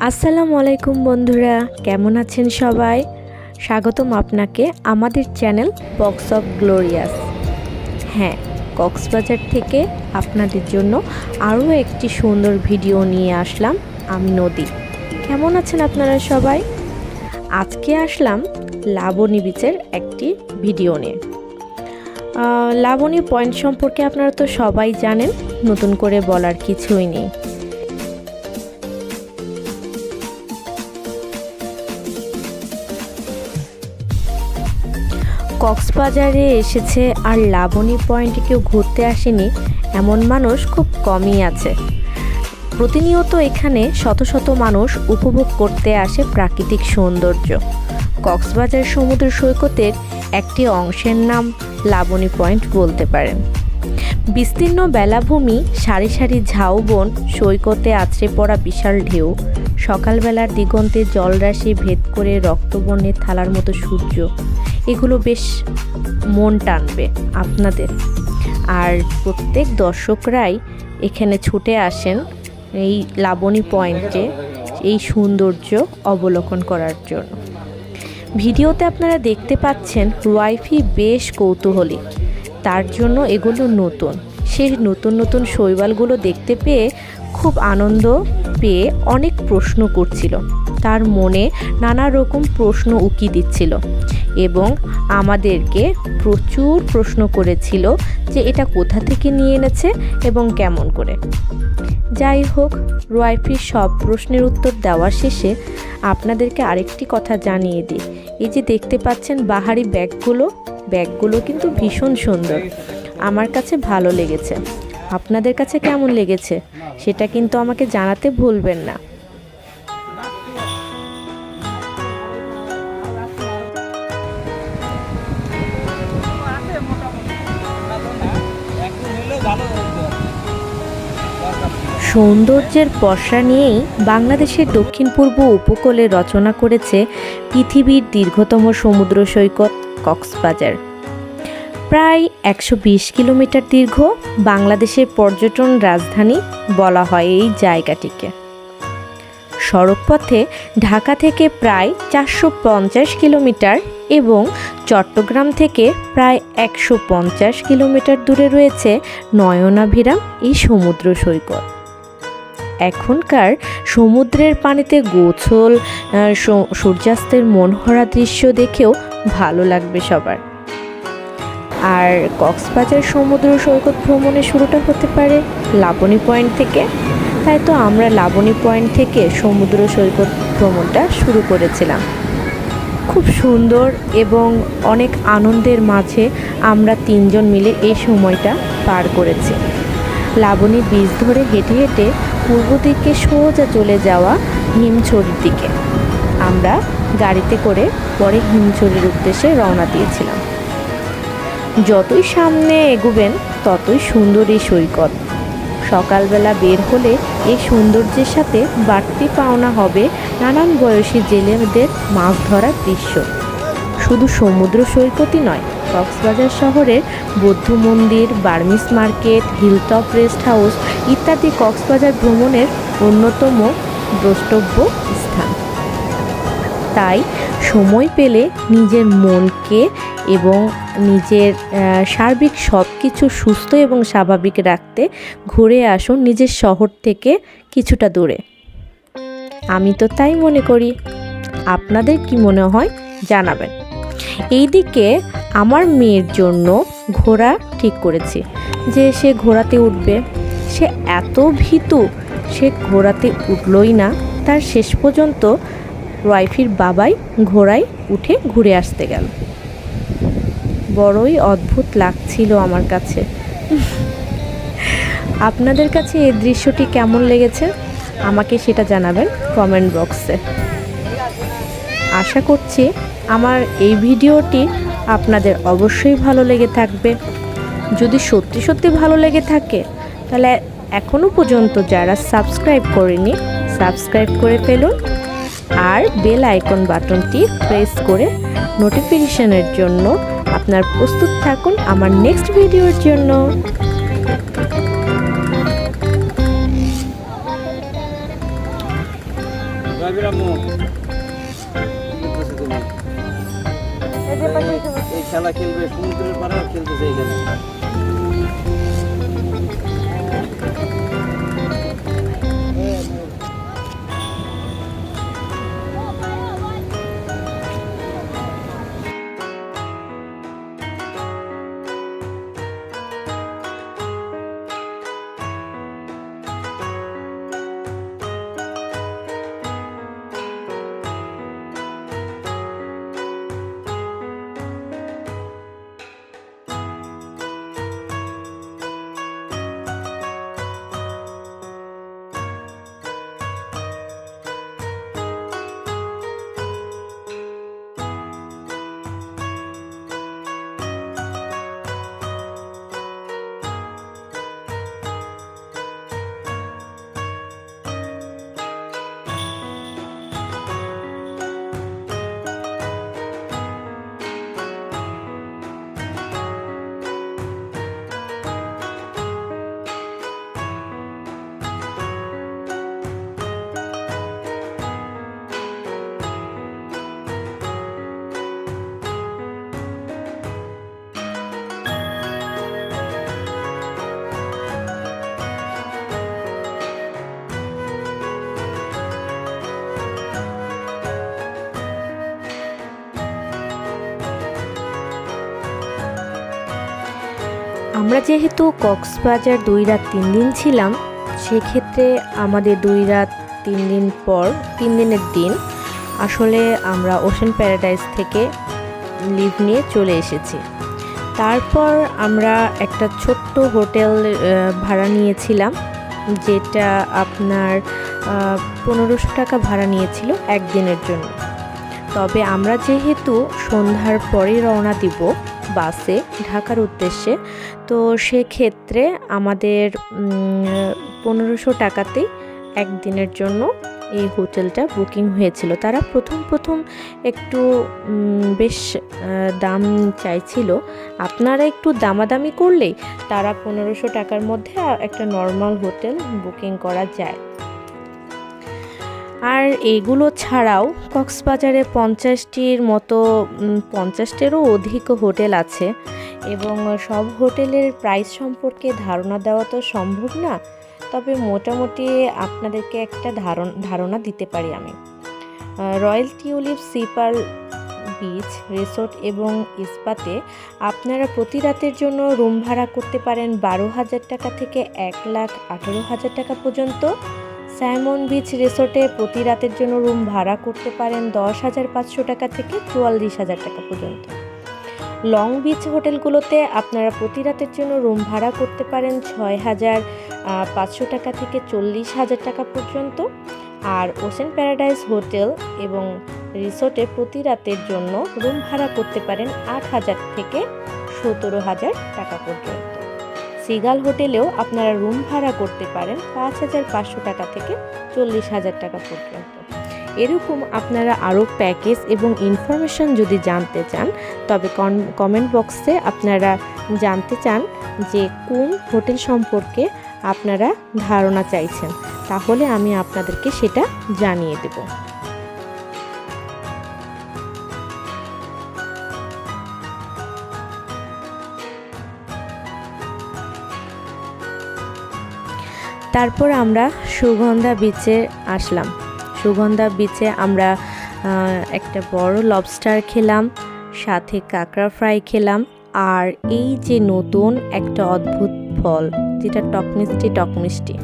আসসালামু আলাইকুম বন্ধুরা, কেমন আছেন সবাই? স্বাগতম আপনাকে আমাদের চ্যানেল বক্স অফ গ্লোরিয়াস। হ্যাঁ, কক্সবাজার থেকে আপনাদের জন্য আরও একটি সুন্দর ভিডিও নিয়ে আসলাম। আমি নদী। কেমন আছেন আপনারা সবাই? আজকে আসলাম লাবণী বিচের একটি ভিডিও নিয়ে। লাবণী পয়েন্ট সম্পর্কে আপনারা তো সবাই জানেন, নতুন করে বলার কিছুই নেই। কক্সবাজারে এসেছে আর লাবণী পয়েন্টে কেউ ঘুরতে আসেনি এমন মানুষ খুব কমই আছে। প্রতিনিয়ত এখানে শত শত মানুষ উপভোগ করতে আসে প্রাকৃতিক সৌন্দর্য। কক্সবাজার সমুদ্র সৈকতের একটি অংশের নাম লাবণী পয়েন্ট বলতে পারেন। বিস্তীর্ণ বেলাভূমি, সারি সারি ঝাউবন, সৈকতে আছড়ে পড়া বিশাল ঢেউ, সকালবেলার দিগন্তে জলরাশি ভেদ করে রক্তবর্ণের থালার মতো সূর্য, এগুলো বেশ মন টানবে আপনাদের। আর প্রত্যেক দর্শকরাই এখানে ছুটে আসেন এই লাবণী পয়েন্টে এই সৌন্দর্য অবলোকন করার জন্য। ভিডিওতে আপনারা দেখতে পাচ্ছেন ওয়াইফি বেশ কৌতূহলী, তার জন্য এগুলো নতুন। সেই নতুন নতুন শৈবালগুলো দেখতে পেয়ে খুব আনন্দ পেয়ে অনেক প্রশ্ন করছিল, তার মনে নানা রকম প্রশ্ন উকি দিচ্ছিল এবং আমাদেরকে প্রচুর প্রশ্ন করেছিল যে এটা কোথা থেকে নিয়ে এনেছে এবং কেমন করে। যাই হোক, ওয়াইফির সব প্রশ্নের উত্তর দেওয়ার শেষে আপনাদেরকে আরেকটি কথা জানিয়ে দিই। এই যে দেখতে পাচ্ছেন বাহারি ব্যাগগুলো কিন্তু ভীষণ সুন্দর, আমার কাছে ভালো লেগেছে। আপনাদের কাছে কেমন লেগেছে সেটা কিন্তু আমাকে জানাতে ভুলবেন না। সৌন্দর্যের পসরা নিয়েই বাংলাদেশের দক্ষিণ পূর্ব উপকূলে রচনা করেছে পৃথিবীর দীর্ঘতম সমুদ্র সৈকত কক্সবাজার। প্রায় 120 কিলোমিটার দীর্ঘ, বাংলাদেশের পর্যটন রাজধানী বলা হয় এই জায়গাটিকে। সড়কপথে ঢাকা থেকে প্রায় 450 কিলোমিটার এবং চট্টগ্রাম থেকে প্রায় 150 কিলোমিটার দূরে রয়েছে নয়নাভিরাম এই সমুদ্র সৈকত। এখনকার সমুদ্রের পানিতে গোসল, সূর্যাস্তের মনোহরা দৃশ্য দেখেও ভালো লাগবে সবার। আর কক্সবাজার সমুদ্র সৈকত ভ্রমণের শুরুটা হতে পারে লাবণী পয়েন্ট থেকে, তাই তো আমরা লাবণী পয়েন্ট থেকে সমুদ্র সৈকত ভ্রমণটা শুরু করেছিলাম। খুব সুন্দর এবং অনেক আনন্দের মাঝে আমরা তিনজন মিলে এই সময়টা পার করেছি। লাবণী বীচ ধরে হেঁটে হেঁটে পূর্ব দিকে সোজা চলে যাওয়া হিমছড়ির দিকে আমরা গাড়িতে করে পরে হিমছড়ির উদ্দেশ্যে রওনা দিয়েছিলাম। যতই সামনে এগোবেন ততই সুন্দর এই সৈকত। সকালবেলা বের হলে এই সৌন্দর্যের সাথে বাড়তি পাওনা হবে নানান বয়সী জেলেদের মাছ ধরার দৃশ্য। শুধু সমুদ্র সৈকতই নয়, কক্সবাজার শহরের বৌদ্ধ মন্দির, Burmese market, hilltop rest house ইত্যাদি কক্সবাজার ভ্রমণের অন্যতম দ্রষ্টব্য স্থান। তাই সময় পেলে নিজের মনকে এবং নিজের সার্বিক সব কিছু সুস্থ এবং স্বাভাবিক রাখতে ঘুরে আসুন নিজের শহর থেকে কিছুটা দূরে। আমি তো তাই মনে করি, আপনাদের কি মনে হয় জানাবেন। এইদিকে আমার মেয়ের জন্য ঘোড়া ঠিক করেছি যে সে ঘোড়াতে উঠবে। সে এত ভীতু, সে ঘোড়াতে উঠলই না। তার শেষ পর্যন্ত ওয়াইফির বাবাই ঘোড়ায় উঠে ঘুরে আসতে গেল। বড়ই অদ্ভুত লাগছিল আমার কাছে। আপনাদের কাছে এই দৃশ্যটি কেমন লেগেছে আমাকে সেটা জানাবেন কমেন্ট বক্সে। আশা করছি আমার এই ভিডিওটি আপনাদের অবশ্যই ভালো লেগে থাকবে। যদি সত্যি সত্যি ভালো লেগে থাকে তাহলে এখনও পর্যন্ত যারা সাবস্ক্রাইব করেনি সাবস্ক্রাইব করে ফেলুন আর বেল আইকন বাটনটি প্রেস করে নোটিফিকেশনের জন্য আপনার প্রস্তুত থাকুন আমার নেক্সট ভিডিওর জন্য। এই খেলা খেলবে সমুদ্রের পাড়ে খেলতেছে এখানে। আমরা যেহেতু কক্সবাজার 2 রাত 3 দিন ছিলাম, সেক্ষেত্রে আমাদের 2 রাত 3 দিন পর 3 দিনের দিন আসলে আমরা ওশেন প্যারাডাইস থেকে লিভ নিয়ে চলে এসেছি। তারপর আমরা একটা ছোট্ট হোটেল ভাড়া নিয়েছিলাম, যেটা আপনার 1500 টাকা ভাড়া নিয়েছিল একদিনের জন্য। তবে আমরা যেহেতু সন্ধ্যার পরেই রওনা দিব বাসে ঢাকার উদ্দেশ্যে, তো সেক্ষেত্রে আমাদের 1500 টাকাতেই একদিনের জন্য এই হোটেলটা বুকিং হয়েছিল। তারা প্রথম একটু বেশ দাম চাইছিল, আপনারা একটু দামাদামি করলেই তারা 1500 টাকার মধ্যে একটা নর্মাল হোটেল বুকিং করা যায়। আর এগুলো ছাড়াও কক্সবাজারে 50টির মতো 50টিরও অধিক হোটেল আছে, এবং সব হোটেলের প্রাইস সম্পর্কে ধারণা দেওয়া তো সম্ভব না, তবে মোটামুটি আপনাদেরকে একটা ধারণা দিতে পারি আমি। Royal Tulip Sea Pearl Beach Resort এবং ইস্পাতে আপনারা প্রতি রাতের জন্য রুম ভাড়া করতে পারেন 12,000 টাকা থেকে 1,18,000 টাকা পর্যন্ত। সাইমন বিচ রিসোর্টে প্রতি রাতের জন্য রুম ভাড়া করতে পারেন 10,500 টাকা থেকে 44,000 টাকা পর্যন্ত। লং বিচ হোটেলগুলোতে আপনারা প্রতি রাতের জন্য রুম ভাড়া করতে পারেন 6,500 টাকা থেকে 40,000 টাকা পর্যন্ত। আর ওশেন প্যারাডাইস হোটেল এবং রিসোর্টে প্রতি রাতের জন্য রুম ভাড়া করতে পারেন 8,000 থেকে 17,000 টাকা পর্যন্ত। সিগাল হোটেলেও আপনারা রুম ভাড়া করতে পারেন 5,500 টাকা থেকে 40,000 টাকা পর্যন্ত। এরকম আপনারা আরও প্যাকেজ এবং ইনফরমেশন যদি জানতে চান, তবে কমেন্ট বক্সে আপনারা জানতে চান যে কোন হোটেল সম্পর্কে আপনারা ধারণা চাইছেন, তাহলে আমি আপনাদেরকে সেটা জানিয়ে দেব। তারপর আমরা সুগন্ধা বিচে আসলাম। সুগন্ধা বিচে আমরা একটা বড় লবস্টার খেলাম, সাথে কাঁকড়া ফ্রাই খেলাম, আর এই যে নতুন একটা অদ্ভুত ফল যেটা টক মিষ্টি,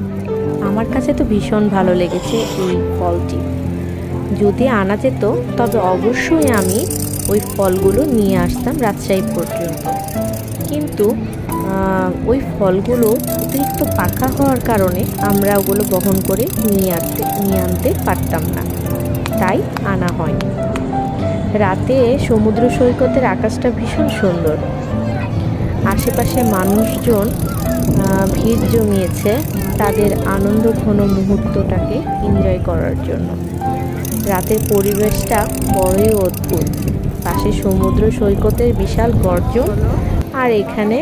আমার কাছে তো ভীষণ ভালো লেগেছে এই ফলটি। যদি আনা যেত তবে অবশ্যই আমি ওই ফলগুলো নিয়ে আসতাম রাজশাহী পর্যন্ত, কিন্তু ওই ফলগুলো অতিরিক্ত পাকা হওয়ার কারণে আমরা ওগুলো বহন করে নিয়ে আনতে পারতাম না, তাই আনা হয়নি। রাতে সমুদ্র সৈকতের আকাশটা ভীষণ সুন্দর, আশেপাশে মানুষজন ভিড় জমিয়েছে তাদের আনন্দ ঘন মুহূর্তটাকে এনজয় করার জন্য। রাতের পরিবেশটা বড়ই অদ্ভুত, পাশে সমুদ্র সৈকতের বিশাল গর্জন, আর এখানে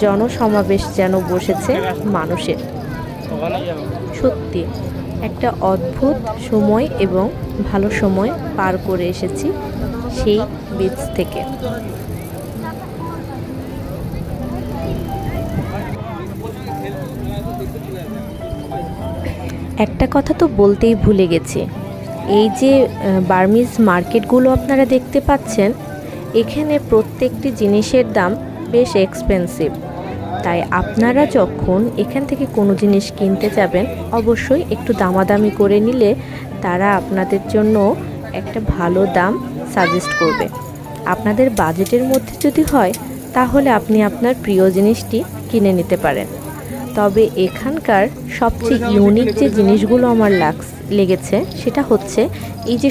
জনসমাবেশ যেন বসেছে মানুষের। সত্যি একটা অদ্ভুত সময় এবং ভালো সময় পার করে এসেছি সেই বিচ থেকে। একটা কথা তো বলতেই ভুলে গেছি, এই যে বার্মিজ মার্কেটগুলো আপনারা দেখতে পাচ্ছেন, এখানে প্রত্যেকটি জিনিসের দাম বেশ এক্সপেন্সিভ। তাই আপনারা যখন এখান থেকে কোনো জিনিস কিনতে যাবেন অবশ্যই একটু দামাদামি করে নিলে তারা আপনাদের জন্য একটা ভালো দাম সাজেস্ট করবে। আপনাদের বাজেটের মধ্যে যদি হয় তাহলে আপনি আপনার প্রিয় জিনিসটি কিনে নিতে পারেন। তবে এখানকার সবচেয়ে ইউনিক যে জিনিসগুলো আমার লেগেছে সেটা হচ্ছে এই যে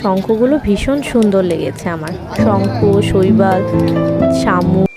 শঙ্খগুলো ভীষণ সুন্দর লেগেছে আমার। শঙ্খ, শৈবাল, শামুক